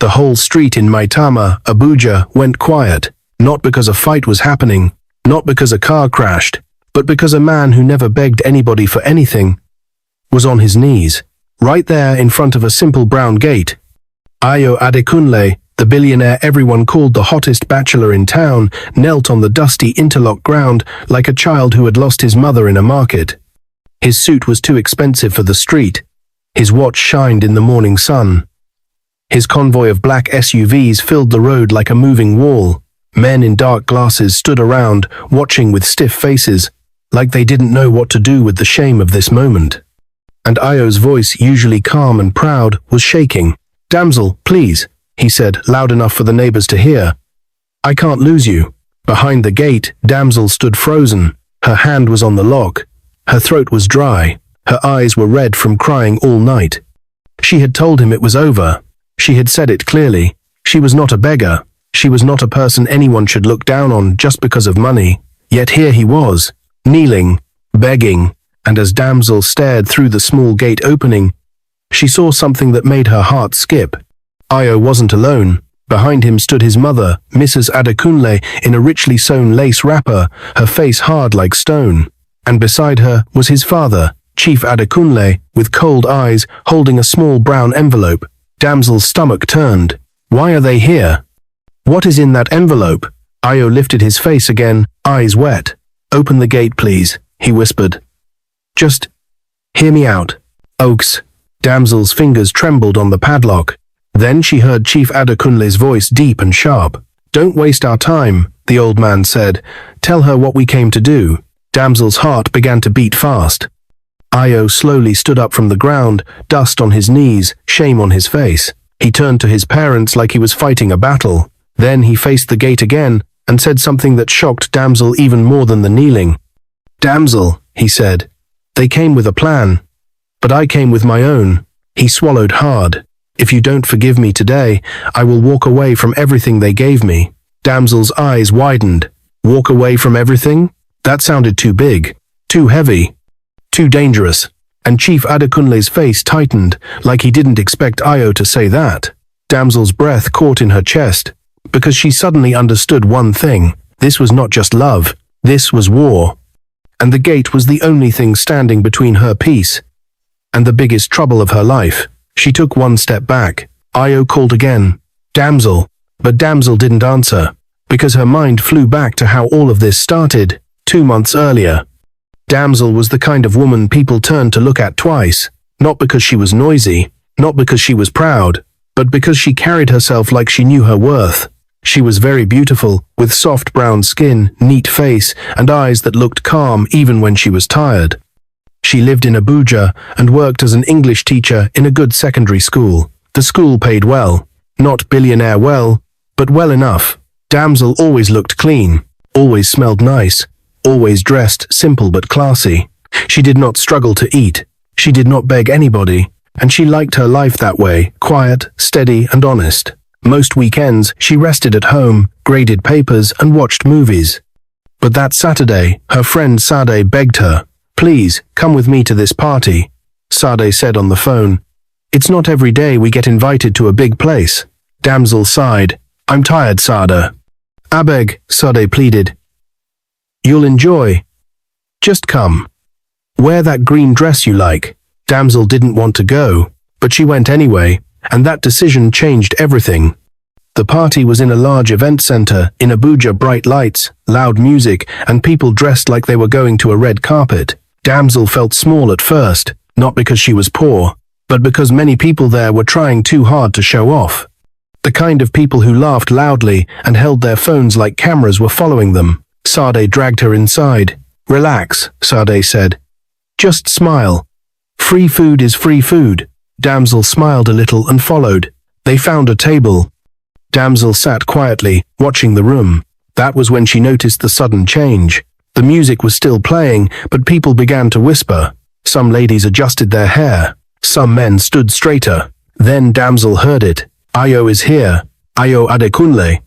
The whole street in Maitama, Abuja, went quiet, not because a fight was happening, not because a car crashed, but because a man who never begged anybody for anything was on his knees, right there in front of a simple brown gate. Ayo Adekunle, the billionaire everyone called the hottest bachelor in town, knelt on the dusty interlock ground like a child who had lost his mother in a market. His suit was too expensive for the street. His watch shined in the morning sun. His convoy of black SUVs filled the road like a moving wall. Men in dark glasses stood around, watching with stiff faces, like they didn't know what to do with the shame of this moment. And Ayo's voice, usually calm and proud, was shaking. "Damsel, please," he said, loud enough for the neighbors to hear. "I can't lose you." Behind the gate, Damsel stood frozen. Her hand was on the lock. Her throat was dry. Her eyes were red from crying all night. She had told him it was over. She had said it clearly. She was not a beggar. She was not a person anyone should look down on just because of money. Yet here he was, kneeling, begging, and as Damsel stared through the small gate opening, she saw something that made her heart skip. Ayo wasn't alone. Behind him stood his mother, Mrs. Adekunle, in a richly sewn lace wrapper, her face hard like stone. And beside her was his father, Chief Adekunle, with cold eyes, holding a small brown envelope. Damsel's stomach turned. Why are they here? What is in that envelope? Ayo lifted his face again, eyes wet. "Open the gate, please," he whispered. "Just hear me out." Oaks. Damsel's fingers trembled on the padlock. Then she heard Chief Adekunle's voice, deep and sharp. "Don't waste our time," the old man said. "Tell her what we came to do." Damsel's heart began to beat fast. Ayo slowly stood up from the ground, dust on his knees, shame on his face. He turned to his parents like he was fighting a battle. Then he faced the gate again and said something that shocked Damsel even more than the kneeling. "Damsel," he said, "they came with a plan, but I came with my own." He swallowed hard. "If you don't forgive me today, I will walk away from everything they gave me." Damsel's eyes widened. Walk away from everything? That sounded too big, too heavy, too dangerous. And Chief Adekunle's face tightened, like he didn't expect Ayo to say that. Damsel's breath caught in her chest, because she suddenly understood one thing. This was not just love, this was war. And the gate was the only thing standing between her peace and the biggest trouble of her life. She took one step back. Ayo called again, "Damsel," but Damsel didn't answer, because her mind flew back to how all of this started, 2 months earlier. Damsel was the kind of woman people turned to look at twice, not because she was noisy, not because she was proud, but because she carried herself like she knew her worth. She was very beautiful, with soft brown skin, neat face, and eyes that looked calm even when she was tired. She lived in Abuja and worked as an English teacher in a good secondary school. The school paid well, not billionaire well, but well enough. Damsel always looked clean, always smelled nice, always dressed simple but classy. She did not struggle to eat. She did not beg anybody, and she liked her life that way, quiet, steady, and honest. Most weekends, she rested at home, graded papers, and watched movies. But that Saturday, her friend Sade begged her, "Please, come with me to this party." Sade said on the phone, "It's not every day we get invited to a big place." Damsel sighed. "I'm tired, Sade." "Abeg," Sade pleaded. "You'll enjoy. Just come. Wear that green dress you like." Damsel didn't want to go, but she went anyway, and that decision changed everything. The party was in a large event center in Abuja, bright lights, loud music, and people dressed like they were going to a red carpet. Damsel felt small at first, not because she was poor, but because many people there were trying too hard to show off. The kind of people who laughed loudly and held their phones like cameras were following them. Sade dragged her inside. "Relax," Sade said. "Just smile. Free food is free food." Damsel smiled a little and followed. They found a table. Damsel sat quietly, watching the room. That was when she noticed the sudden change. The music was still playing, but people began to whisper. Some ladies adjusted their hair. Some men stood straighter. Then Damsel heard it. "Ayo is here. Ayo Adekunle.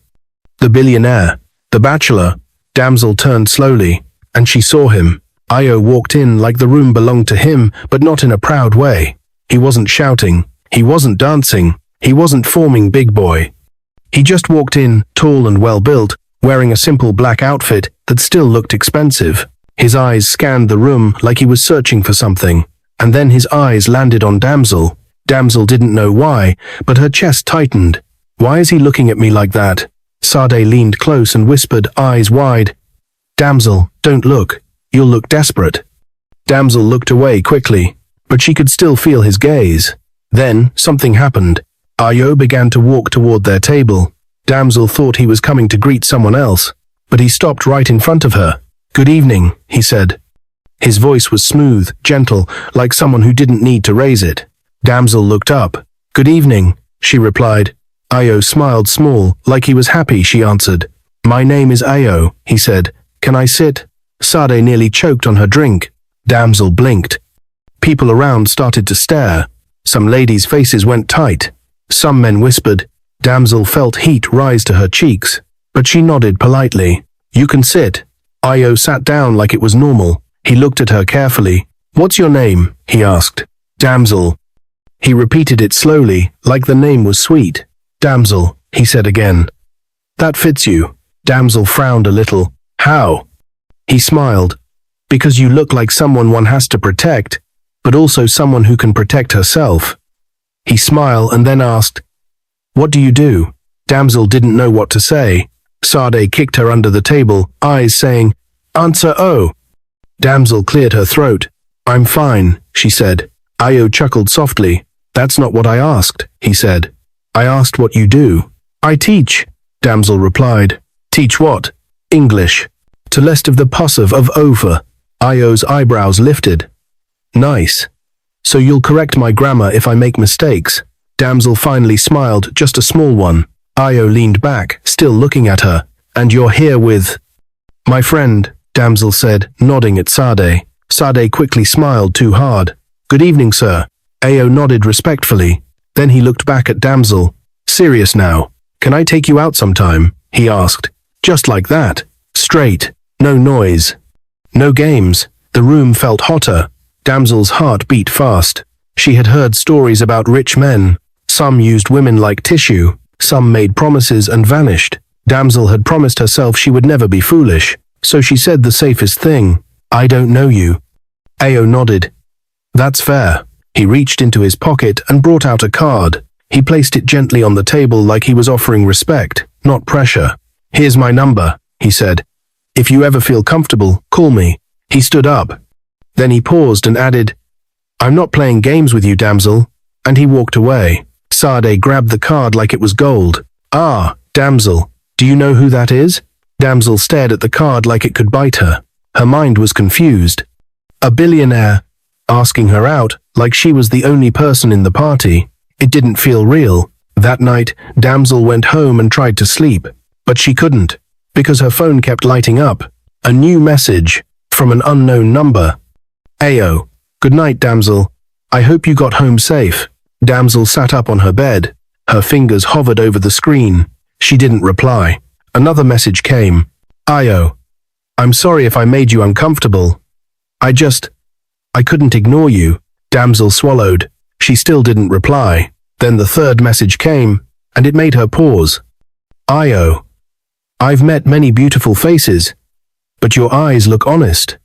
The billionaire. The bachelor." Damsel turned slowly, and she saw him. Ayo walked in like the room belonged to him, but not in a proud way. He wasn't shouting. He wasn't dancing. He wasn't forming big boy. He just walked in, tall and well-built, wearing a simple black outfit that still looked expensive. His eyes scanned the room like he was searching for something, and then his eyes landed on Damsel. Damsel didn't know why, but her chest tightened. "Why is he looking at me like that?" Sade leaned close and whispered, eyes wide, "Damsel, don't look. You'll look desperate." Damsel looked away quickly, but she could still feel his gaze. Then, something happened. Ayo began to walk toward their table. Damsel thought he was coming to greet someone else, but he stopped right in front of her. "Good evening," he said. His voice was smooth, gentle, like someone who didn't need to raise it. Damsel looked up. "Good evening," she replied. Ayo smiled small, like he was happy, she answered. "My name is Ayo," he said. "Can I sit?" Sade nearly choked on her drink. Damsel blinked. People around started to stare. Some ladies' faces went tight. Some men whispered. Damsel felt heat rise to her cheeks, but she nodded politely. "You can sit." Ayo sat down like it was normal. He looked at her carefully. "What's your name?" he asked. "Damsel." He repeated it slowly, like the name was sweet. "Damsel," he said again. "That fits you." Damsel frowned a little. "How?" He smiled. "Because you look like someone one has to protect, but also someone who can protect herself." He smiled and then asked, "What do you do?" Damsel didn't know what to say. Sade kicked her under the table, eyes saying, "Answer O." Damsel cleared her throat. "I'm fine," she said. Ayo chuckled softly. "That's not what I asked," he said. "I asked what you do." "I teach," Damsel replied. "Teach what?" "English. To lest of the possessive of over." Ayo's eyebrows lifted. "Nice. So you'll correct my grammar if I make mistakes." Damsel finally smiled, just a small one. Ayo leaned back, still looking at her. "And you're here with—" "My friend," Damsel said, nodding at Sade. Sade quickly smiled too hard. "Good evening, sir." Ayo nodded respectfully. Then he looked back at Damsel. "Serious now. Can I take you out sometime?" he asked. Just like that. Straight. No noise. No games. The room felt hotter. Damsel's heart beat fast. She had heard stories about rich men. Some used women like tissue. Some made promises and vanished. Damsel had promised herself she would never be foolish. So she said the safest thing. "I don't know you." Ayo nodded. "That's fair." He reached into his pocket and brought out a card. He placed it gently on the table like he was offering respect, not pressure. "Here's my number," he said. "If you ever feel comfortable, call me." He stood up. Then he paused and added, "I'm not playing games with you, Damsel." And he walked away. Sade grabbed the card like it was gold. "Ah, Damsel, do you know who that is?" Damsel stared at the card like it could bite her. Her mind was confused. A billionaire, asking her out like she was the only person in the party. It didn't feel real. That night, Damsel went home and tried to sleep, but she couldn't, because her phone kept lighting up. A new message from an unknown number. "Ayo, good night, Damsel. I hope you got home safe." Damsel sat up on her bed. Her fingers hovered over the screen. She didn't reply. Another message came. "Ayo, I'm sorry if I made you uncomfortable. I couldn't ignore you." Damsel swallowed. She still didn't reply. Then the third message came, and it made her pause. "Ayo, I've met many beautiful faces, but your eyes look honest."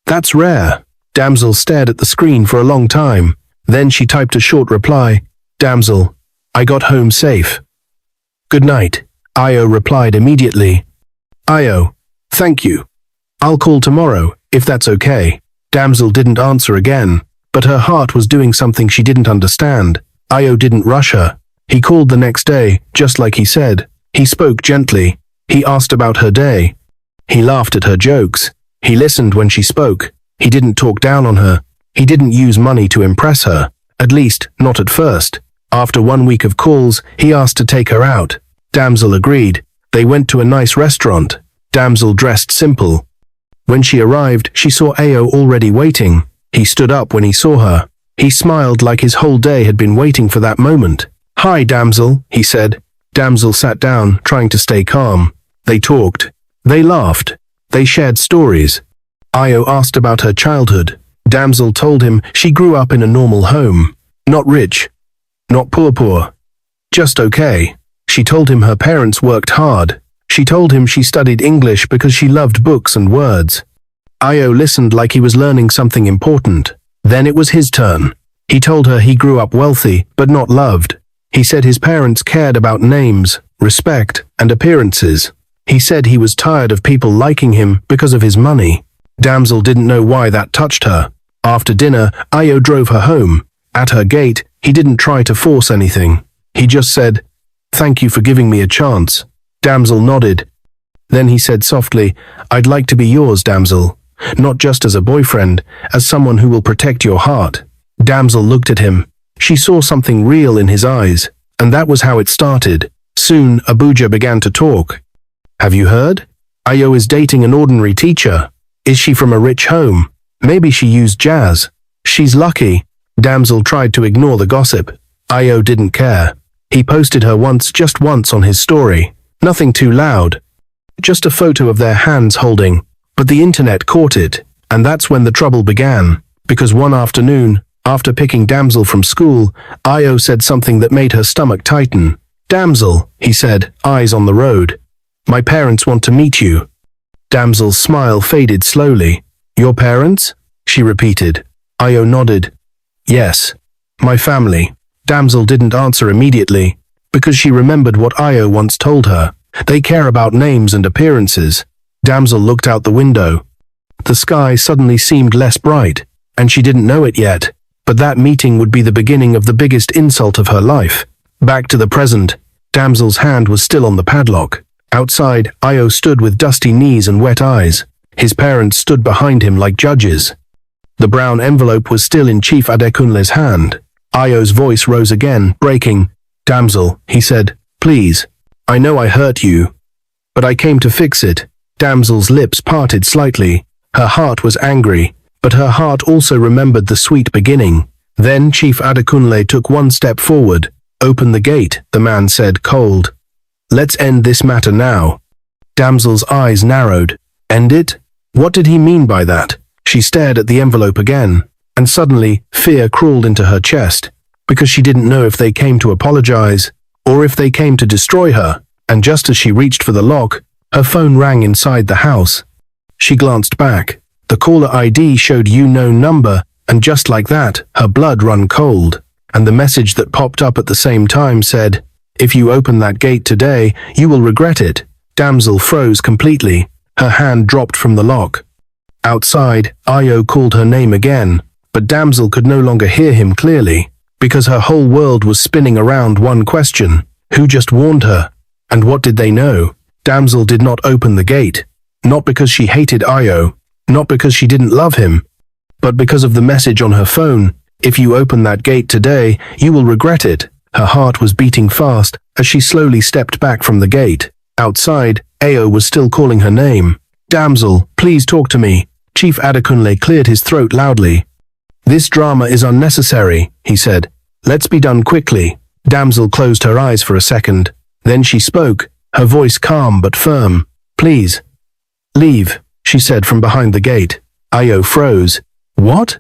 "That's rare." Damsel stared at the screen for a long time. Then she typed a short reply. "Damsel, I got home safe. Good night." Ayo replied immediately. "Ayo, thank you. I'll call tomorrow, if that's okay." Damsel didn't answer again, but her heart was doing something she didn't understand. Ayo didn't rush her. He called the next day, just like he said. He spoke gently. He asked about her day. He laughed at her jokes. He listened when she spoke. He didn't talk down on her. He didn't use money to impress her. At least, not at first. After 1 week of calls, he asked to take her out. Damsel agreed. They went to a nice restaurant. Damsel dressed simple. When she arrived, she saw Ayo already waiting. He stood up when he saw her. He smiled like his whole day had been waiting for that moment. "Hi, Damsel," he said. Damsel sat down, trying to stay calm. They talked. They laughed. They shared stories. Ayo asked about her childhood. Damsel told him she grew up in a normal home. Not rich. Not poor. Just okay. She told him her parents worked hard. She told him she studied English because she loved books and words. Io listened like he was learning something important. Then it was his turn. He told her he grew up wealthy, but not loved. He said his parents cared about names, respect, and appearances. He said he was tired of people liking him because of his money. Damsel didn't know why that touched her. After dinner, Io drove her home. At her gate, he didn't try to force anything. He just said, "Thank you for giving me a chance." Damsel nodded. Then he said softly, "I'd like to be yours, Damsel. Not just as a boyfriend, as someone who will protect your heart." Damsel looked at him. She saw something real in his eyes, and that was how it started. Soon, Abuja began to talk. "Have you heard? Io is dating an ordinary teacher. Is she from a rich home? Maybe she used jazz. She's lucky." Damsel tried to ignore the gossip. Io didn't care. He posted her just once on his story. Nothing too loud. Just a photo of their hands holding. But the internet caught it, and that's when the trouble began. Because one afternoon, after picking Damsel from school, Io said something that made her stomach tighten. "Damsel," he said, eyes on the road. "My parents want to meet you." Damsel's smile faded slowly. "Your parents?" she repeated. Io nodded. "Yes. My family." Damsel didn't answer immediately, because she remembered what Io once told her. They care about names and appearances. Damsel looked out the window. The sky suddenly seemed less bright, and she didn't know it yet, but that meeting would be the beginning of the biggest insult of her life. Back to the present, Damsel's hand was still on the padlock. Outside, Io stood with dusty knees and wet eyes. His parents stood behind him like judges. The brown envelope was still in Chief Adekunle's hand. Io's voice rose again, breaking. "Damsel," he said, "please. I know I hurt you, but I came to fix it." Damsel's lips parted slightly. Her heart was angry, but her heart also remembered the sweet beginning. Then Chief Adekunle took one step forward. "Open the gate," the man said, cold. "Let's end this matter now." Damsel's eyes narrowed. End it? What did he mean by that? She stared at the envelope again, and suddenly fear crawled into her chest, because she didn't know if they came to apologize, or if they came to destroy her, and just as she reached for the lock, her phone rang inside the house. She glanced back. The caller ID showed unknown number, and just like that, her blood ran cold. And the message that popped up at the same time said, "If you open that gate today, you will regret it." Damsel froze completely. Her hand dropped from the lock. Outside, Io called her name again, but Damsel could no longer hear him clearly, because her whole world was spinning around one question. Who just warned her? And what did they know? Damsel did not open the gate, not because she hated Io, not because she didn't love him, but because of the message on her phone. "If you open that gate today, you will regret it." Her heart was beating fast as she slowly stepped back from the gate. Outside, Io was still calling her name. "Damsel, please talk to me." Chief Adekunle cleared his throat loudly. "This drama is unnecessary," he said. "Let's be done quickly." Damsel closed her eyes for a second. Then she spoke, her voice calm but firm. "Please, leave," she said from behind the gate. Io froze. "What?"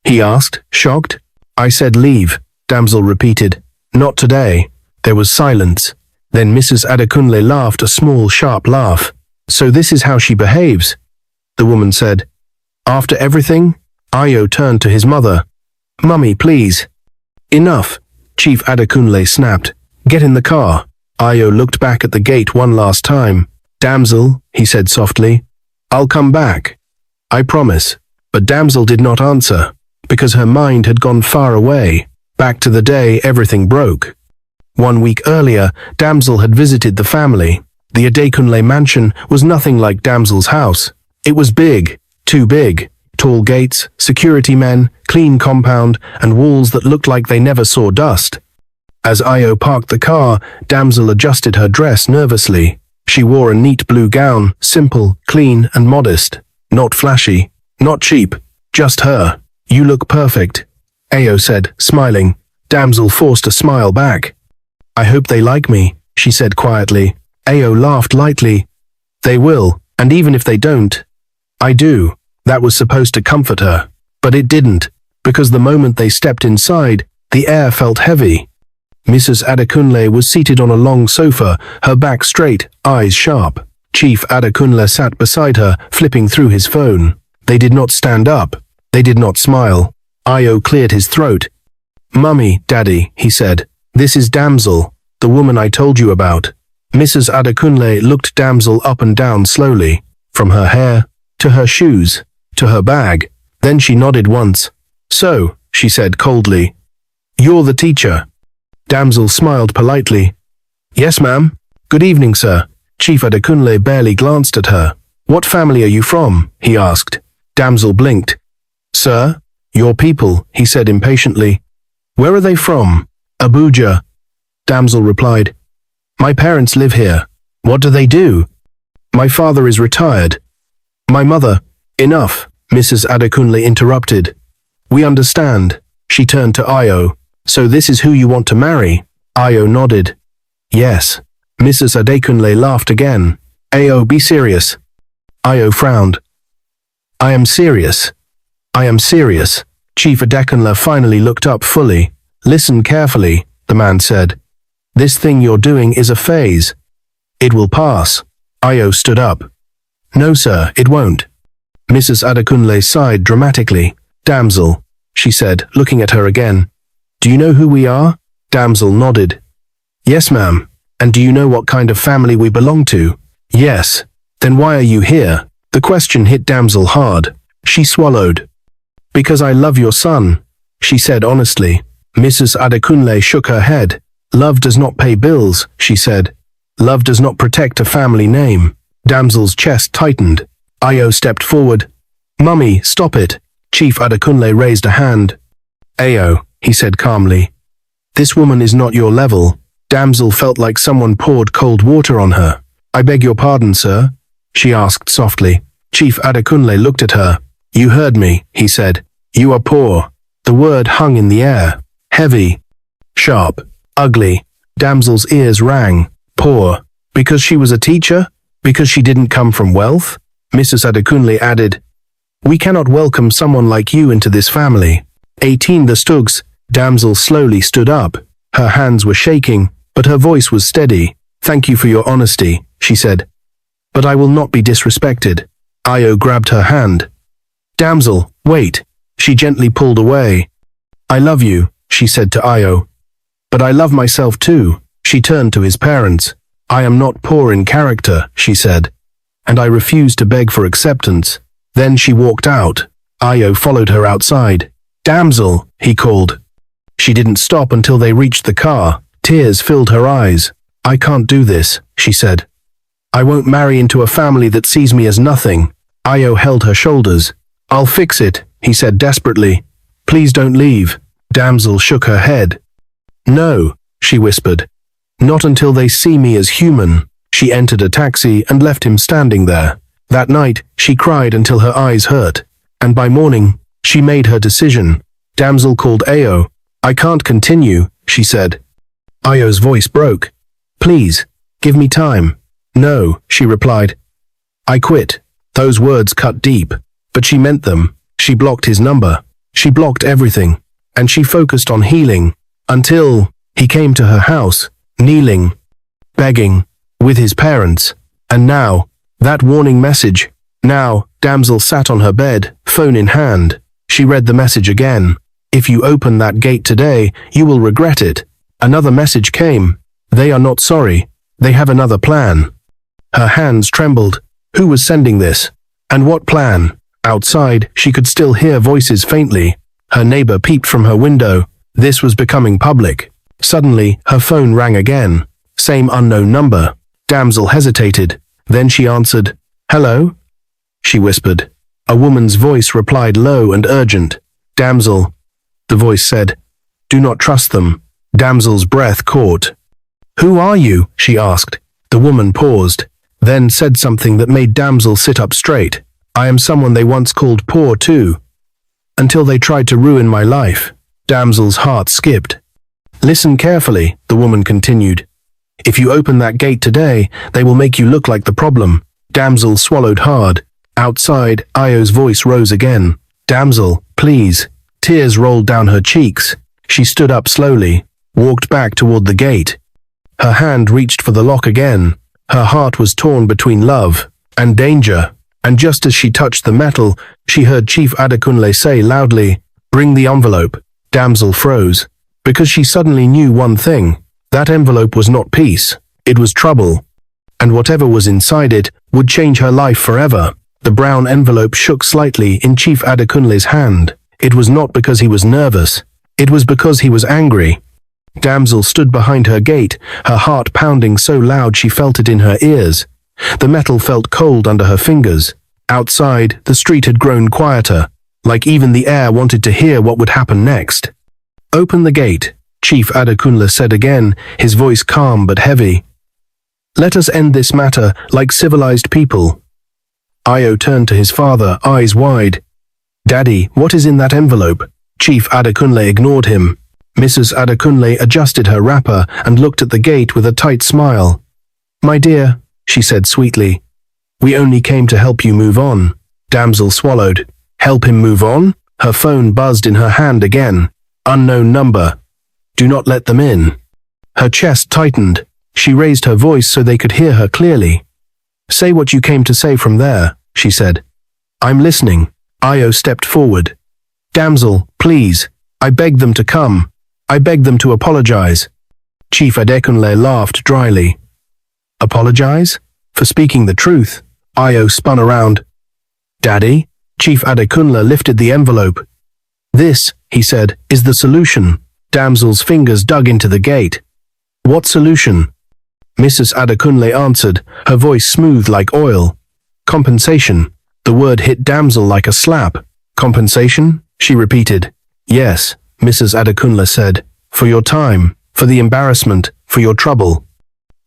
he asked, shocked. "I said leave," Damsel repeated. "Not today." There was silence. Then Mrs. Adekunle laughed a small, sharp laugh. "So this is how she behaves," the woman said. "After everything?" Io turned to his mother. "Mummy, please." "Enough," Chief Adekunle snapped. "Get in the car." Io looked back at the gate one last time. "Damsel," he said softly, "I'll come back. I promise." But Damsel did not answer, because her mind had gone far away, back to the day everything broke. 1 week earlier, Damsel had visited the family. The Adekunle mansion was nothing like Damsel's house. It was big, too big. Tall gates, security men, clean compound, and walls that looked like they never saw dust. As Io parked the car, Damsel adjusted her dress nervously. She wore a neat blue gown, simple, clean, and modest. Not flashy, not cheap, just her. "You look perfect," Io said, smiling. Damsel forced a smile back. "I hope they like me," she said quietly. Io laughed lightly. "They will, and even if they don't, I do." That was supposed to comfort her, but it didn't, because the moment they stepped inside, the air felt heavy. Mrs. Adekunle was seated on a long sofa, her back straight, eyes sharp. Chief Adekunle sat beside her, flipping through his phone. They did not stand up. They did not smile. Ayo cleared his throat. "Mummy, Daddy," he said. "This is Damsel, the woman I told you about." Mrs. Adekunle looked Damsel up and down slowly, from her hair, to her shoes, to her bag. Then she nodded once. "So," she said coldly, "you're the teacher." Damsel smiled politely. "Yes, ma'am." "Good evening, sir." Chief Adekunle barely glanced at her. "What family are you from?" he asked. Damsel blinked. "Sir, your people," he said impatiently. "Where are they from?" "Abuja." Damsel replied. "My parents live here." "What do they do?" "My father is retired." "My mother—" "Enough," Mrs. Adekunle interrupted. "We understand." She turned to Ayo. "So this is who you want to marry?" Ayo nodded. "Yes." Mrs. Adekunle laughed again. "Ayo, be serious." Ayo frowned. "I am serious. I am serious." Chief Adekunle finally looked up fully. "Listen carefully," the man said. "This thing you're doing is a phase. It will pass." Ayo stood up. "No, sir, it won't." Mrs. Adekunle sighed dramatically. "Damsel," she said, looking at her again. "Do you know who we are?" Damsel nodded. "Yes, ma'am." "And do you know what kind of family we belong to?" "Yes." "Then why are you here?" The question hit Damsel hard. She swallowed. "Because I love your son," she said honestly. Mrs. Adekunle shook her head. "Love does not pay bills," she said. "Love does not protect a family name." Damsel's chest tightened. Ayo stepped forward. "Mummy, stop it." Chief Adekunle raised a hand. "Ayo," he said calmly. "This woman is not your level." Damsel felt like someone poured cold water on her. "I beg your pardon, sir?" she asked softly. Chief Adekunle looked at her. "You heard me," he said. "You are poor." The word hung in the air. Heavy. Sharp. Ugly. Damsel's ears rang. Poor. Because she was a teacher? Because she didn't come from wealth? Mrs. Adekunle added, "We cannot welcome someone like you into this family." 18 the Stugs. Damsel slowly stood up. Her hands were shaking, but her voice was steady. "Thank you for your honesty," she said. "But I will not be disrespected." Ayo grabbed her hand. "Damsel, wait." She gently pulled away. "I love you," she said to Ayo. "But I love myself too." She turned to his parents. "I am not poor in character," she said, "and I refuse to beg for acceptance." Then she walked out. Ayo followed her outside. "Damsel," he called. She didn't stop until they reached the car. Tears filled her eyes. "I can't do this," she said. "I won't marry into a family that sees me as nothing." Ayo held her shoulders. "I'll fix it," he said desperately. "Please don't leave." Damsel shook her head. "No," she whispered. "Not until they see me as human." She entered a taxi and left him standing there. That night, she cried until her eyes hurt. And by morning, she made her decision. Damsel called Ayo. "I can't continue," she said. Ayo's voice broke. "Please, give me time." "No," she replied. "I quit." Those words cut deep, but she meant them. She blocked his number. She blocked everything. And she focused on healing. Until he came to her house, kneeling, begging, with his parents. And now, that warning message. Now, Damsel sat on her bed, phone in hand. She read the message again. "If you open that gate today, you will regret it." Another message came. "They are not sorry. They have another plan." Her hands trembled. Who was sending this? And what plan? Outside, she could still hear voices faintly. Her neighbor peeped from her window. This was becoming public. Suddenly, her phone rang again. Same unknown number. Damsel hesitated. Then she answered. "Hello?" she whispered. A woman's voice replied low and urgent. "Damsel," the voice said. "Do not trust them." Damsel's breath caught. "Who are you?" she asked. The woman paused, then said something that made Damsel sit up straight. "I am someone they once called poor too, until they tried to ruin my life." Damsel's heart skipped. "Listen carefully," the woman continued. "If you open that gate today, they will make you look like the problem." Damsel swallowed hard. Outside, Ayo's voice rose again. "Damsel, please." Tears rolled down her cheeks. She stood up slowly. walked back toward the gate. Her hand reached for the lock again. Her heart was torn between love and danger, and just as she touched the metal, she heard Chief Adekunle say loudly, "Bring the envelope." Damsel froze, because she suddenly knew one thing. That envelope was not peace, it was trouble. And whatever was inside it would change her life forever. The brown envelope shook slightly in Chief Adekunle's hand. It was not because he was nervous, it was because he was angry. Damsel stood behind her gate, her heart pounding so loud she felt it in her ears. The metal felt cold under her fingers. Outside, the street had grown quieter, like even the air wanted to hear what would happen next. "Open the gate," Chief Adekunle said again, his voice calm but heavy. "Let us end this matter like civilized people." Io turned to his father, eyes wide. "Daddy, what is in that envelope?" Chief Adekunle ignored him. Mrs. Adekunle adjusted her wrapper and looked at the gate with a tight smile. "My dear," she said sweetly, "we only came to help you move on." Damsel swallowed. Help him move on? Her phone buzzed in her hand again. Unknown number. Do not let them in. Her chest tightened. She raised her voice so they could hear her clearly. "Say what you came to say from there," she said. "I'm listening." Io stepped forward. "Damsel, please. I beg them to come. I beg them to apologize." Chief Adekunle laughed dryly. "Apologize? For speaking the truth?" Io spun around. "Daddy?" Chief Adekunle lifted the envelope. "This," he said, "is the solution." Damsel's fingers dug into the gate. "What solution?" Mrs. Adekunle answered, her voice smooth like oil. "Compensation." The word hit Damsel like a slap. "Compensation?" she repeated. "Yes," Mrs. Adekunle said. "For your time, for the embarrassment, for your trouble."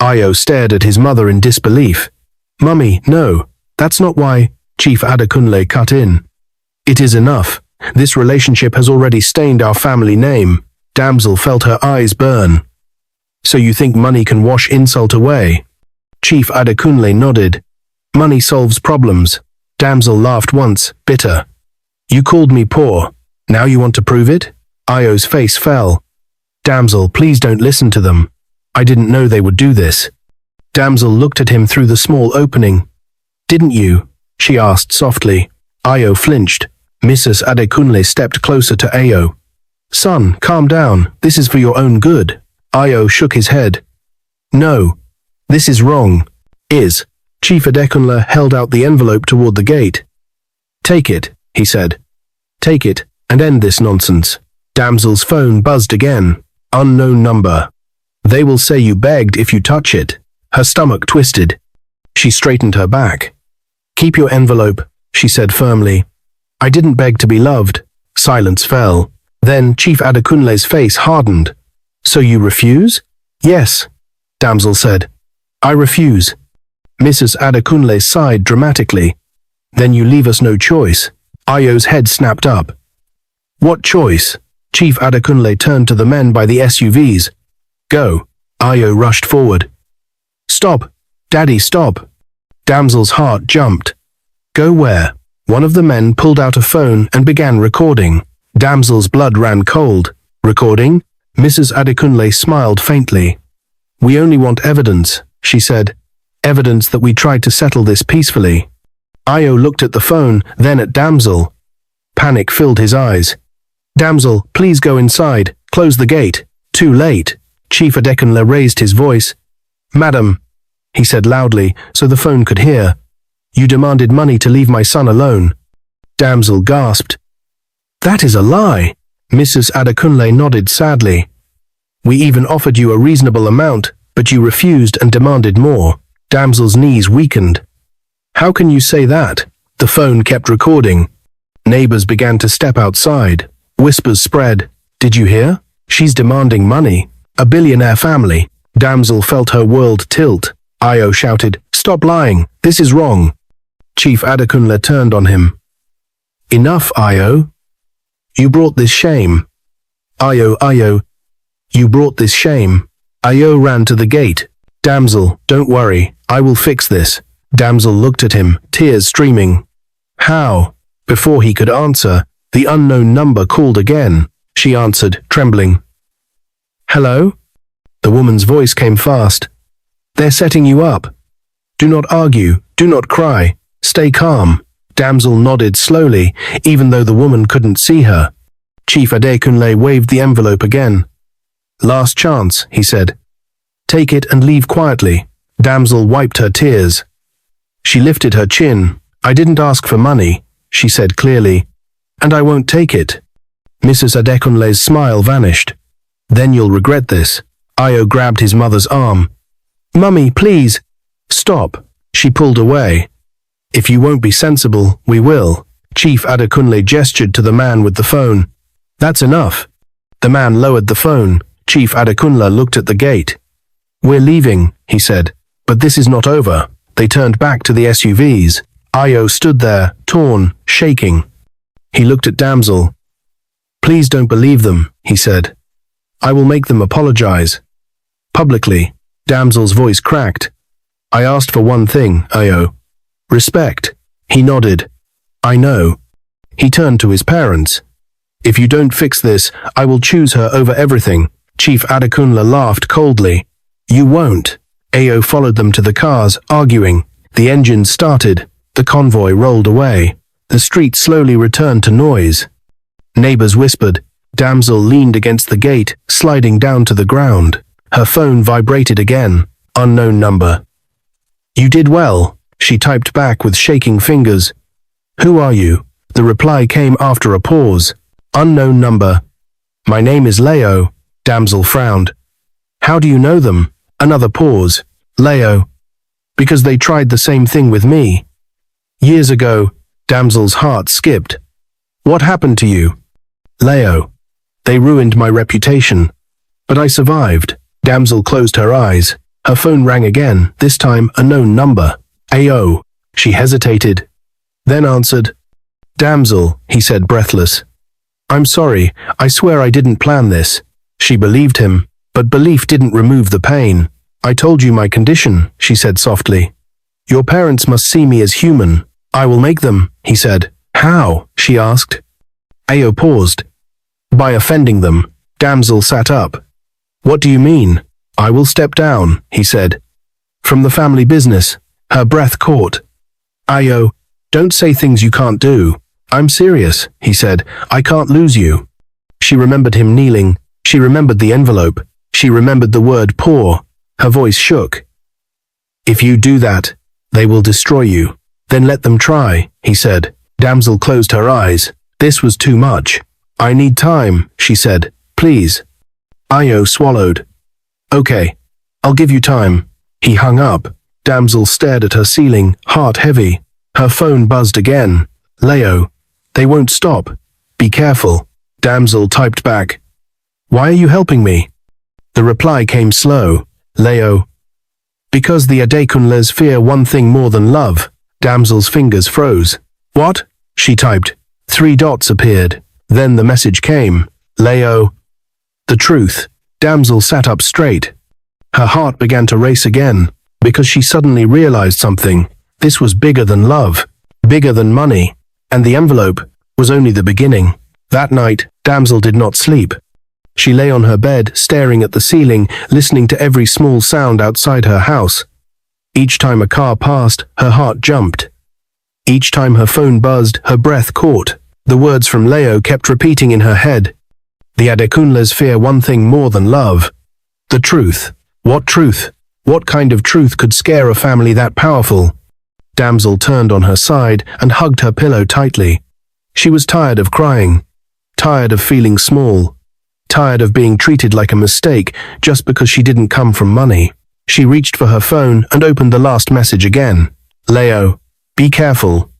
Io stared at his mother in disbelief. "Mummy, no, that's not why," Chief Adekunle cut in. "It is enough. This relationship has already stained our family name." Damsel felt her eyes burn. "So you think money can wash insult away?" Chief Adekunle nodded. "Money solves problems." Damsel laughed once, bitter. "You called me poor. Now you want to prove it?" Io's face fell. "Damsel, please don't listen to them. I didn't know they would do this." Damsel looked at him through the small opening. "Didn't you?" she asked softly. Io flinched. Mrs. Adekunle stepped closer to Io. "Son, calm down. This is for your own good." Io shook his head. "No. This is wrong." "Is." Chief Adekunle held out the envelope toward the gate. "Take it," he said. "Take it, and end this nonsense." Damsel's phone buzzed again. Unknown number. "They will say you begged if you touch it." Her stomach twisted. She straightened her back. "Keep your envelope," she said firmly. "I didn't beg to be loved." Silence fell. Then Chief Adekunle's face hardened. "So you refuse?" "Yes," Damsel said. "I refuse." Mrs. Adekunle sighed dramatically. "Then you leave us no choice." Io's head snapped up. "What choice?" Chief Adekunle turned to the men by the SUVs. "Go." Io rushed forward. "Stop! Daddy, stop!" Damsel's heart jumped. "Go where?" One of the men pulled out a phone and began recording. Damsel's blood ran cold. "Recording?" Mrs. Adekunle smiled faintly. "We only want evidence," she said. "Evidence that we tried to settle this peacefully." Io looked at the phone, then at Damsel. Panic filled his eyes. "Damsel, please go inside. Close the gate." "Too late." Chief Adekunle raised his voice. "Madam," he said loudly, so the phone could hear. "You demanded money to leave my son alone." Damsel gasped. "That is a lie." Mrs. Adekunle nodded sadly. "We even offered you a reasonable amount, but you refused and demanded more." Damsel's knees weakened. "How can you say that?" The phone kept recording. Neighbors began to step outside. Whispers spread. "Did you hear? She's demanding money. A billionaire family." Damsel felt her world tilt. Io shouted, "Stop lying. This is wrong." Chief Adekunle turned on him. "Enough, Io. You brought this shame." Io, you brought this shame." Io ran to the gate. "Damsel, don't worry. I will fix this." Damsel looked at him, tears streaming. "How?" Before he could answer, the unknown number called again. She answered, trembling. Hello? The woman's voice came fast. They're setting you up. Do not argue, do not cry, stay calm. Damsel nodded slowly, even though the woman couldn't see her. Chief Adekunle waved the envelope again. Last chance, he said. Take it and leave quietly. Damsel wiped her tears. She lifted her chin. I didn't ask for money, she said clearly. And I won't take it. Mrs. Adekunle's smile vanished. Then you'll regret this. Ayo grabbed his mother's arm. Mummy, please. Stop. She pulled away. If you won't be sensible, we will. Chief Adekunle gestured to the man with the phone. That's enough. The man lowered the phone. Chief Adekunle looked at the gate. We're leaving, he said. But this is not over. They turned back to the SUVs. Ayo stood there, torn, shaking. He looked at Damsel. Please don't believe them, he said. I will make them apologize. Publicly. Damsel's voice cracked. I asked for one thing, Ayo. Respect. He nodded. I know. He turned to his parents. If you don't fix this, I will choose her over everything. Chief Adekunle laughed coldly. You won't. Ayo followed them to the cars, arguing. The engines started. The convoy rolled away. The street slowly returned to noise. Neighbors whispered. Damsel leaned against the gate, sliding down to the ground. Her phone vibrated again. Unknown number. You did well, she typed back with shaking fingers. Who are you? The reply came after a pause. Unknown number. My name is Leo. Damsel frowned. How do you know them? Another pause. Leo. Because they tried the same thing with me. Years ago. Damsel's heart skipped. What happened to you? Leo. They ruined my reputation. But I survived. Damsel closed her eyes. Her phone rang again, this time a known number. Ayo. She hesitated. Then answered. Damsel, he said breathless. I'm sorry, I swear I didn't plan this. She believed him, but belief didn't remove the pain. I told you my condition, she said softly. Your parents must see me as human. I will make them, he said. How? She asked. Ayo paused. By offending them. Damsel sat up. What do you mean? I will step down, he said. From the family business. Her breath caught. Ayo, don't say things you can't do. I'm serious, he said. I can't lose you. She remembered him kneeling. She remembered the envelope. She remembered the word poor. Her voice shook. If you do that, they will destroy you. Then let them try, he said. Damsel closed her eyes. This was too much. I need time, she said. Please. Ayo swallowed. Okay, I'll give you time. He hung up. Damsel stared at her ceiling, heart heavy. Her phone buzzed again. Leo. They won't stop. Be careful. Damsel typed back. Why are you helping me? The reply came slow. Leo. Because the Adekunles fear one thing more than love. Damsel's fingers froze. What? She typed. 3 dots appeared. Then the message came. Leo. The truth. Damsel sat up straight. Her heart began to race again, because she suddenly realized something. This was bigger than love, bigger than money, and the envelope was only the beginning. That night, Damsel did not sleep. She lay on her bed, staring at the ceiling, listening to every small sound outside her house. Each time a car passed, her heart jumped. Each time her phone buzzed, her breath caught. The words from Leo kept repeating in her head. The Adekunles fear one thing more than love. The truth. What truth? What kind of truth could scare a family that powerful? Damsel turned on her side and hugged her pillow tightly. She was tired of crying, tired of feeling small, tired of being treated like a mistake just because she didn't come from money. She reached for her phone and opened the last message again. Leo, be careful.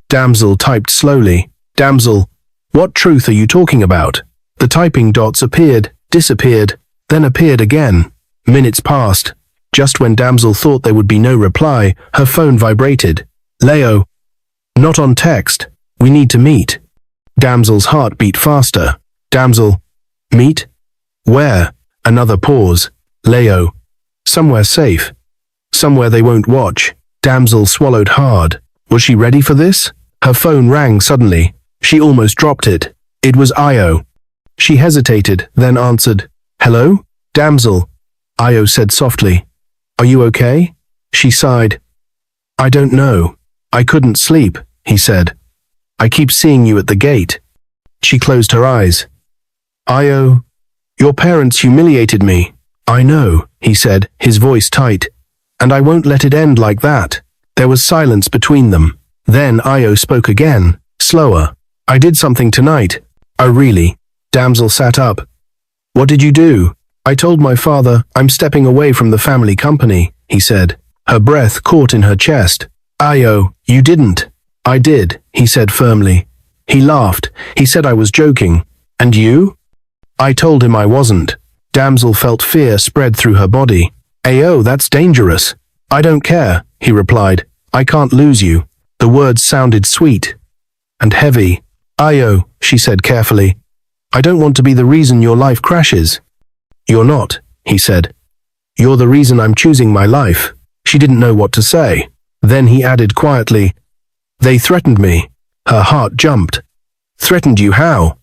Damsel typed slowly. Damsel, what truth are you talking about? The typing dots appeared, disappeared, then appeared again. Minutes passed. Just when Damsel thought there would be no reply, her phone vibrated. Leo, not on text. We need to meet. Damsel's heart beat faster. Damsel, meet? Where? Another pause. Leo, somewhere safe. Somewhere they won't watch. Damsel swallowed hard. Was she ready for this? Her phone rang suddenly. She almost dropped it. It was Ayo. She hesitated, then answered. Hello? Damsel, Io said softly. Are you okay? She sighed. I don't know. I couldn't sleep, he said. I keep seeing you at the gate. She closed her eyes. Io, your parents humiliated me. I know, he said, his voice tight. And I won't let it end like that. There was silence between them. Then Io spoke again, slower. I did something tonight. Oh really? Damsel sat up. What did you do? I told my father I'm stepping away from the family company, he said. Her breath caught in her chest. Io, you didn't. I did, he said firmly. He laughed. He said I was joking. And you? I told him I wasn't. Damsel felt fear spread through her body. Ayo, that's dangerous. I don't care, he replied. I can't lose you. The words sounded sweet and heavy. Io, she said carefully. I don't want to be the reason your life crashes. You're not, he said. You're the reason I'm choosing my life. She didn't know what to say. Then he added quietly, They threatened me. Her heart jumped. Threatened you how?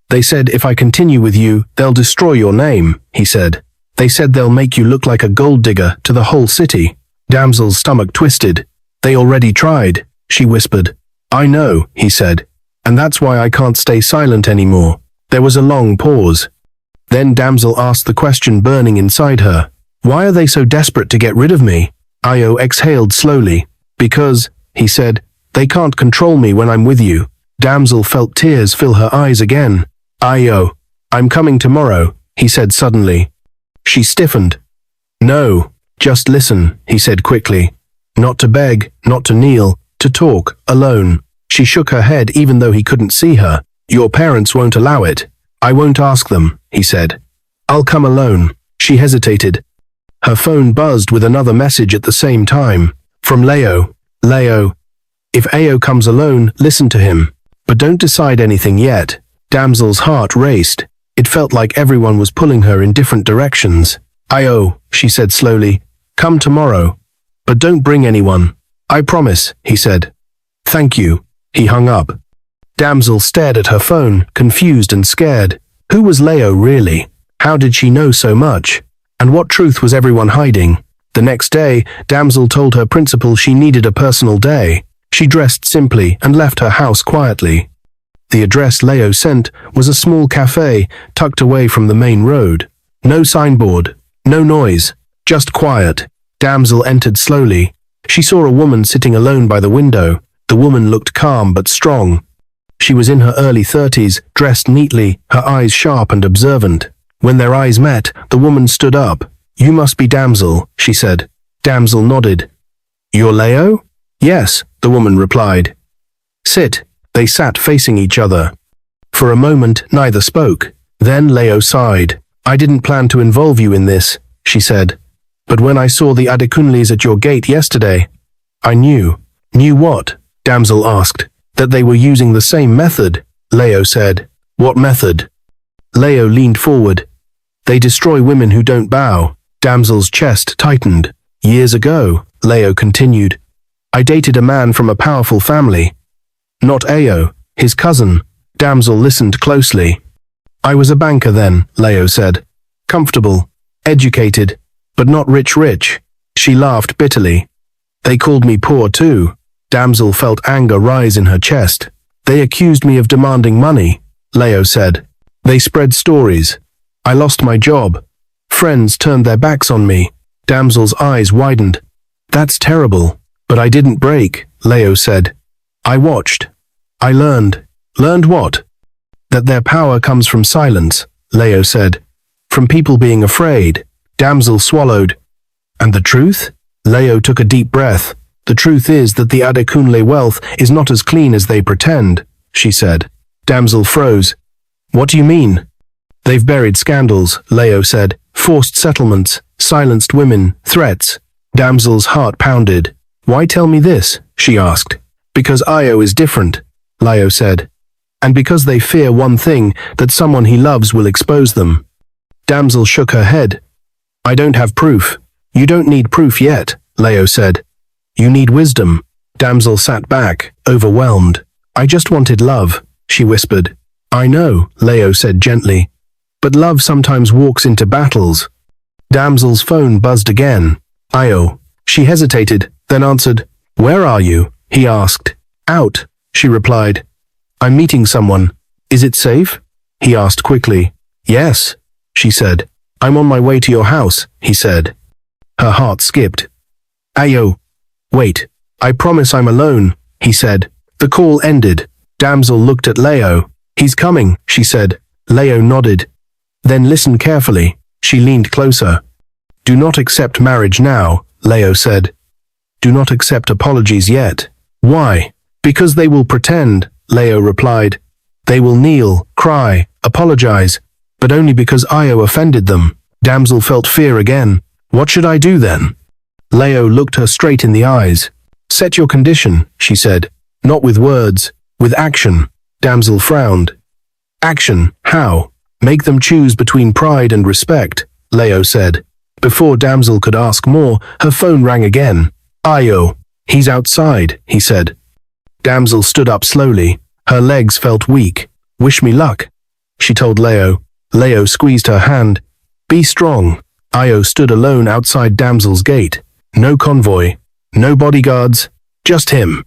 They said if I continue with you, they'll destroy your name, he said. They said they'll make you look like a gold digger to the whole city. Damsel's stomach twisted. They already tried, she whispered. I know, he said. And that's why I can't stay silent anymore. There was a long pause. Then Damsel asked the question burning inside her. Why are they so desperate to get rid of me? Io exhaled slowly. Because, he said, they can't control me when I'm with you. Damsel felt tears fill her eyes again. Io, I'm coming tomorrow, he said suddenly. She stiffened. No, just listen, he said quickly. Not to beg, not to kneel, to talk, alone. She shook her head even though he couldn't see her. Your parents won't allow it. I won't ask them, he said. I'll come alone. She hesitated. Her phone buzzed with another message at the same time. From Leo. Leo. If Ao comes alone, listen to him. But don't decide anything yet. Damsel's heart raced. It felt like everyone was pulling her in different directions. Io, she said slowly. Come tomorrow. But don't bring anyone. I promise, he said. Thank you. He hung up. Damsel stared at her phone, confused and scared. Who was Leo really? How did she know so much? And what truth was everyone hiding? The next day, Damsel told her principal she needed a personal day. She dressed simply and left her house quietly. The address Leo sent was a small cafe tucked away from the main road. No signboard, no noise, just quiet. Damsel entered slowly. She saw a woman sitting alone by the window. The woman looked calm but strong. She was in her early 30s, dressed neatly, her eyes sharp and observant. When their eyes met, the woman stood up. You must be Damsel, she said. Damsel nodded. You're Leo? Yes, the woman replied. Sit. They sat facing each other. For a moment, neither spoke. Then Leo sighed. I didn't plan to involve you in this, she said. But when I saw the Adekunles at your gate yesterday, I knew. Knew what? Damsel asked. That they were using the same method, Leo said. What method? Leo leaned forward. They destroy women who don't bow. Damsel's chest tightened. Years ago, Leo continued, I dated a man from a powerful family. Not Ao, his cousin. Damsel listened closely. I was a banker then, Leo said. Comfortable, educated, but not rich. She laughed bitterly. They called me poor too. Damsel felt anger rise in her chest. They accused me of demanding money, Leo said. They spread stories. I lost my job. Friends turned their backs on me. Damsel's eyes widened. That's terrible. But I didn't break, Leo said. I watched. I learned. Learned what? That their power comes from silence, Leo said. From people being afraid. Damsel swallowed. And the truth? Leo took a deep breath. The truth is that the Adekunle wealth is not as clean as they pretend, she said. Damsel froze. What do you mean? They've buried scandals, Leo said. Forced settlements, silenced women, threats. Damsel's heart pounded. Why tell me this? She asked. Because Io is different, Leo said. And because they fear one thing, that someone he loves will expose them. Damsel shook her head. I don't have proof. You don't need proof yet, Leo said. You need wisdom. Damsel sat back, overwhelmed. I just wanted love, she whispered. I know, Leo said gently. But love sometimes walks into battles. Damsel's phone buzzed again. Io. She hesitated, then answered. Where are you? He asked. Out, she replied. I'm meeting someone. Is it safe? He asked quickly. Yes, she said. I'm on my way to your house, he said. Her heart skipped. Ayo. Wait, I promise I'm alone, he said. The call ended. Damsel looked at Leo. He's coming, she said. Leo nodded. Then listen carefully. She leaned closer. Do not accept marriage now, Leo said. Do not accept apologies yet. Why? Because they will pretend, Leo replied. They will kneel, cry, apologize, but only because Io offended them. Damsel felt fear again. What should I do then? Leo looked her straight in the eyes. Set your condition, she said. Not with words, with action. Damsel frowned. Action, how? Make them choose between pride and respect, Leo said. Before Damsel could ask more, her phone rang again. Io. He's outside, he said. Damsel stood up slowly. Her legs felt weak. Wish me luck, she told Leo. Leo squeezed her hand. Be strong. Io stood alone outside Damsel's gate. No convoy, no bodyguards, just him.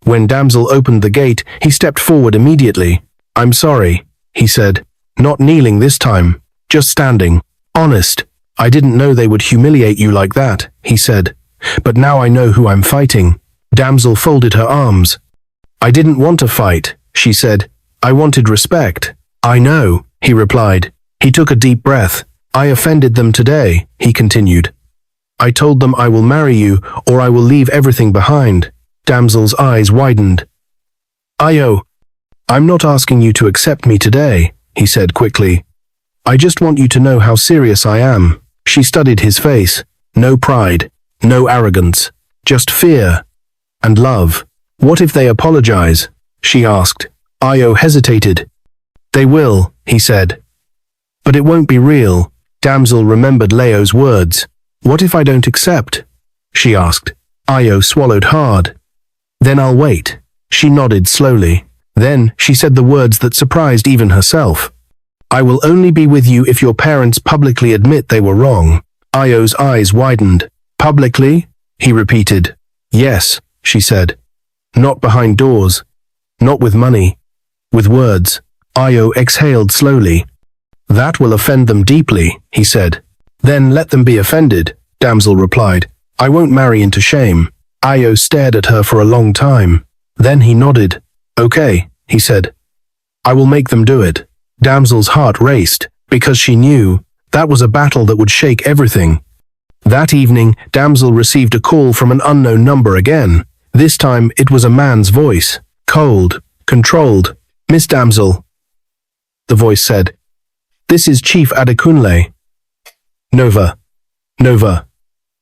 When Damsel opened the gate, he stepped forward immediately. I'm sorry, he said. Not kneeling this time, just standing. Honest. I didn't know they would humiliate you like that, he said. But now I know who I'm fighting. Damsel folded her arms. I didn't want to fight, she said. I wanted respect. I know, he replied. He took a deep breath. I offended them today, he continued. I told them I will marry you or I will leave everything behind. Damsel's eyes widened. Io, I'm not asking you to accept me today, he said quickly. I just want you to know how serious I am. She studied his face. No pride, no arrogance, just fear and love. What if they apologize? She asked. Io hesitated. They will, he said. But it won't be real. Damsel remembered Leo's words. What if I don't accept? She asked. Io swallowed hard. Then I'll wait. She nodded slowly. Then she said the words that surprised even herself. I will only be with you if your parents publicly admit they were wrong. Io's eyes widened. Publicly? He repeated. Yes, she said. Not behind doors. Not with money. With words. Io exhaled slowly. That will offend them deeply, he said. Then let them be offended, Damsel replied. I won't marry into shame. Io stared at her for a long time. Then he nodded. Okay, he said. I will make them do it. Damsel's heart raced, because she knew that was a battle that would shake everything. That evening, Damsel received a call from an unknown number again. This time, it was a man's voice. Cold, controlled. Miss Damsel, the voice said. This is Chief Adekunle. Nova. Nova.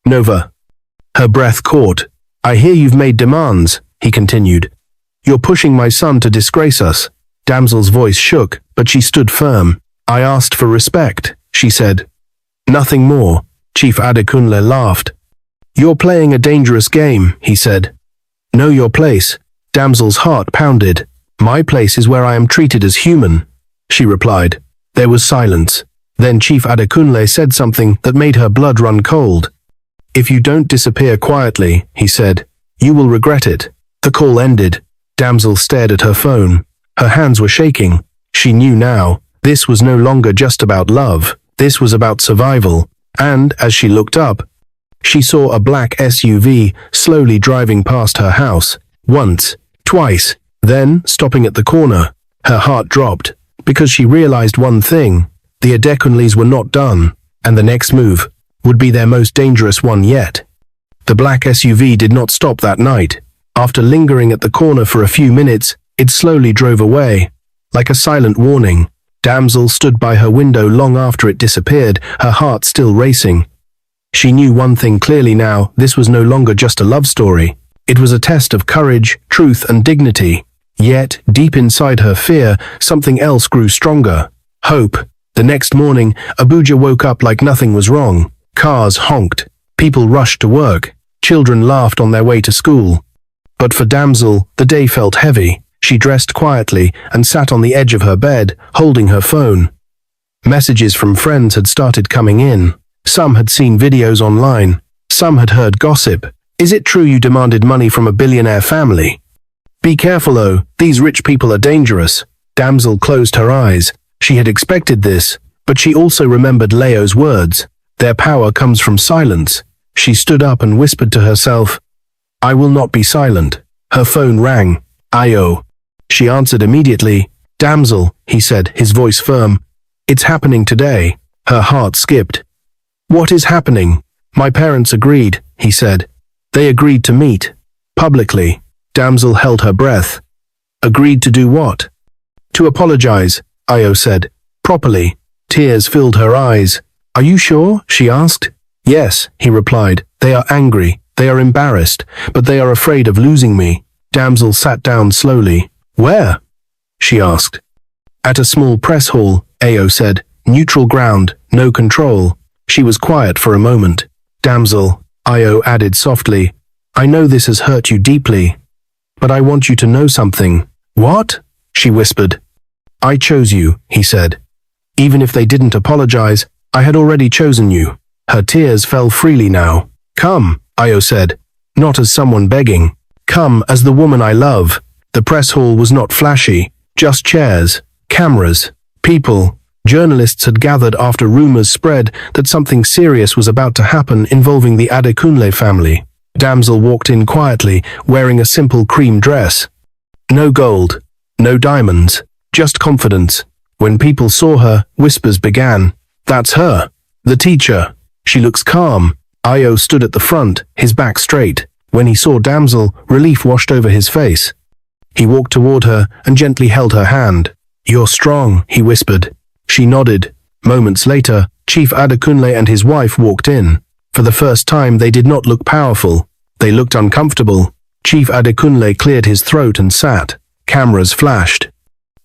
Nova. Her breath caught. I hear you've made demands, he continued. You're pushing my son to disgrace us. Damsel's voice shook, but she stood firm. I asked for respect, she said. Nothing more. Chief Adekunle laughed. You're playing a dangerous game, he said. Know your place. Damsel's heart pounded. My place is where I am treated as human, she replied. There was silence. Then Chief Adekunle said something that made her blood run cold. If you don't disappear quietly, he said, you will regret it. The call ended. Damsel stared at her phone. Her hands were shaking. She knew now. This was no longer just about love. This was about survival. And, as she looked up, she saw a black SUV slowly driving past her house. Once, twice, then, stopping at the corner. Her heart dropped, because she realized one thing. The Adekunles were not done, and the next move would be their most dangerous one yet. The black SUV did not stop that night. After lingering at the corner for a few minutes, it slowly drove away. Like a silent warning, Damsel stood by her window long after it disappeared, her heart still racing. She knew one thing clearly now, this was no longer just a love story. It was a test of courage, truth, and dignity. Yet, deep inside her fear, something else grew stronger. Hope. The next morning, Abuja woke up like nothing was wrong. Cars honked. People rushed to work. Children laughed on their way to school. But for Damsel, the day felt heavy. She dressed quietly and sat on the edge of her bed, holding her phone. Messages from friends had started coming in. Some had seen videos online. Some had heard gossip. Is it true you demanded money from a billionaire family? Be careful though, these rich people are dangerous. Damsel closed her eyes. She had expected this, but she also remembered Leo's words. Their power comes from silence. She stood up and whispered to herself, I will not be silent. Her phone rang. Io. She answered immediately. Damsel, he said, his voice firm. It's happening today. Her heart skipped. What is happening? My parents agreed, he said. They agreed to meet. Publicly. Damsel held her breath. Agreed to do what? To apologize, Io said. Properly. Tears filled her eyes. Are you sure? She asked. Yes, he replied. They are angry. They are embarrassed, but they are afraid of losing me. Damsel sat down slowly. Where? She asked. At a small press hall, Io said. Neutral ground, no control. She was quiet for a moment. Damsel, Io added softly, I know this has hurt you deeply, but I want you to know something. What? She whispered. I chose you, he said. Even if they didn't apologize, I had already chosen you. Her tears fell freely now. Come, Io said, not as someone begging. Come as the woman I love. The press hall was not flashy, just chairs, cameras, people. Journalists had gathered after rumors spread that something serious was about to happen involving the Adekunle family. Damsel walked in quietly, wearing a simple cream dress. No gold, no diamonds, just confidence. When people saw her, whispers began. That's her, the teacher. She looks calm. Io stood at the front, his back straight. When he saw Damsel, relief washed over his face. He walked toward her and gently held her hand. You're strong, he whispered. She nodded. Moments later, Chief Adekunle and his wife walked in. For the first time, they did not look powerful. They looked uncomfortable. Chief Adekunle cleared his throat and sat. Cameras flashed.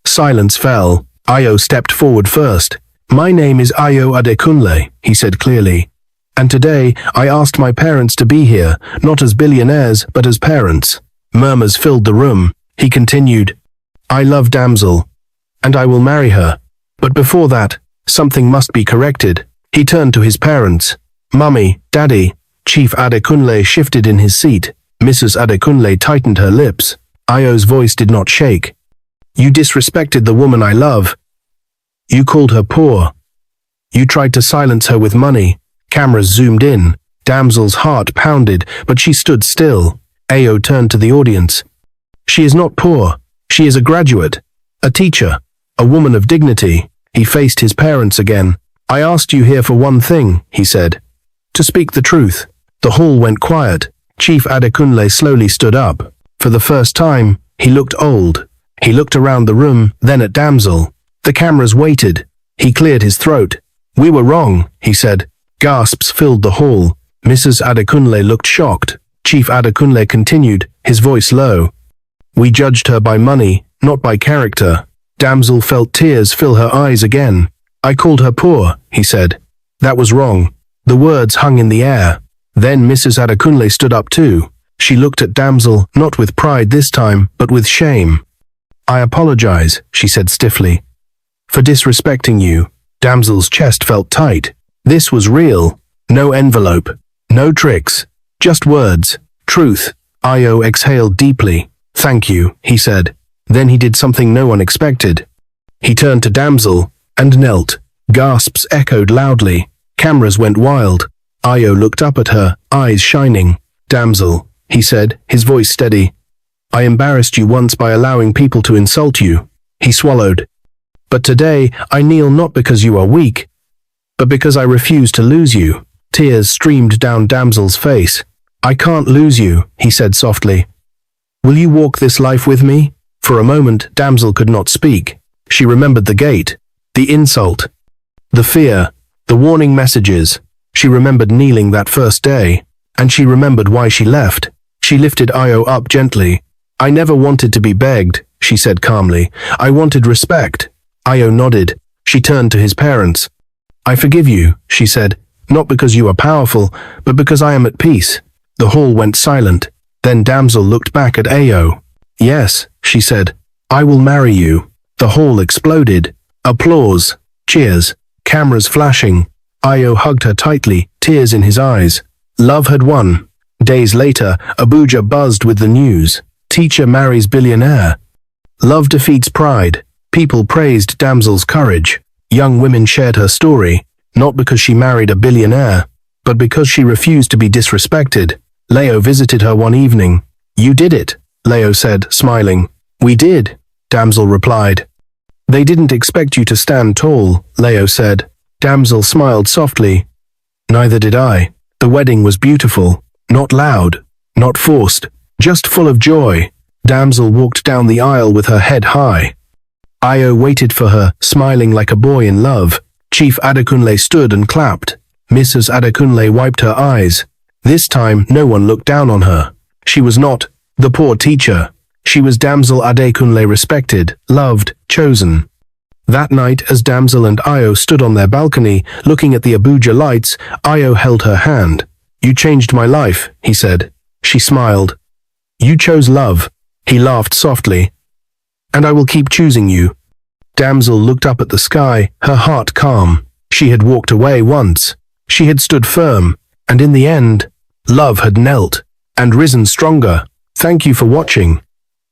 Silence fell. Io stepped forward first. My name is Io Adekunle, he said clearly. And today, I asked my parents to be here, not as billionaires, but as parents. Murmurs filled the room. He continued, I love Damsel, and I will marry her. But before that, something must be corrected. He turned to his parents. Mummy, Daddy. Chief Adekunle shifted in his seat. Mrs. Adekunle tightened her lips. Io's voice did not shake. You disrespected the woman I love. You called her poor. You tried to silence her with money. Cameras zoomed in. Damsel's heart pounded, but she stood still. Io turned to the audience. She is not poor. She is a graduate, a teacher, a woman of dignity. He faced his parents again. I asked you here for one thing, he said. To speak the truth. The hall went quiet. Chief Adekunle slowly stood up. For the first time, he looked old. He looked around the room, then at Damsel. The cameras waited. He cleared his throat. We were wrong, he said. Gasps filled the hall. Mrs. Adekunle looked shocked. Chief Adekunle continued, his voice low. We judged her by money, not by character. Damsel felt tears fill her eyes again. I called her poor, he said. That was wrong. The words hung in the air. Then Mrs. Adekunle stood up too. She looked at Damsel, not with pride this time, but with shame. I apologize, she said stiffly, for disrespecting you. Damsel's chest felt tight. This was real. No envelope. No tricks. Just words. Truth. Io exhaled deeply. Thank you, he said. Then he did something no one expected. He turned to Damsel and knelt. Gasps echoed loudly. Cameras went wild. Io looked up at her, eyes shining. Damsel, he said, his voice steady. I embarrassed you once by allowing people to insult you. He swallowed. But today, I kneel not because you are weak, but because I refuse to lose you. Tears streamed down Damsel's face. I can't lose you, he said softly. Will you walk this life with me? For a moment, Damsel could not speak. She remembered the gate, the insult, the fear, the warning messages. She remembered kneeling that first day, and she remembered why she left. She lifted Io up gently. I never wanted to be begged, she said calmly. I wanted respect. Io nodded. She turned to his parents. I forgive you, she said, not because you are powerful, but because I am at peace. The hall went silent. Then Damsel looked back at Io. Yes, she said, I will marry you. The hall exploded. Applause. Cheers. cameras flashing. Io hugged her tightly, tears in his eyes. Love had won. Days later, Abuja buzzed with the news. Teacher marries billionaire. Love defeats pride. People praised Damsel's courage. Young women shared her story, not because she married a billionaire, but because she refused to be disrespected. Leo visited her one evening. You did it, Leo said, smiling. We did, Damsel replied. They didn't expect you to stand tall, Leo said. Damsel smiled softly. Neither did I. The wedding was beautiful, not loud, not forced, just full of joy. Damsel walked down the aisle with her head high. Io waited for her, smiling like a boy in love. Chief Adekunle stood and clapped. Mrs. Adekunle wiped her eyes. This time, no one looked down on her. She was not the poor teacher. She was Damsel Adekunle, respected, loved, chosen. That night, as Damsel and Io stood on their balcony, looking at the Abuja lights, Io held her hand. You changed my life, he said. She smiled. You chose love. He laughed softly. And I will keep choosing you. Damsel looked up at the sky, her heart calm. She had walked away once. She had stood firm. And in the end, love had knelt and risen stronger. Thank you for watching.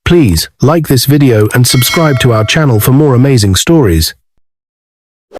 Please like this video and subscribe to our channel for more amazing stories.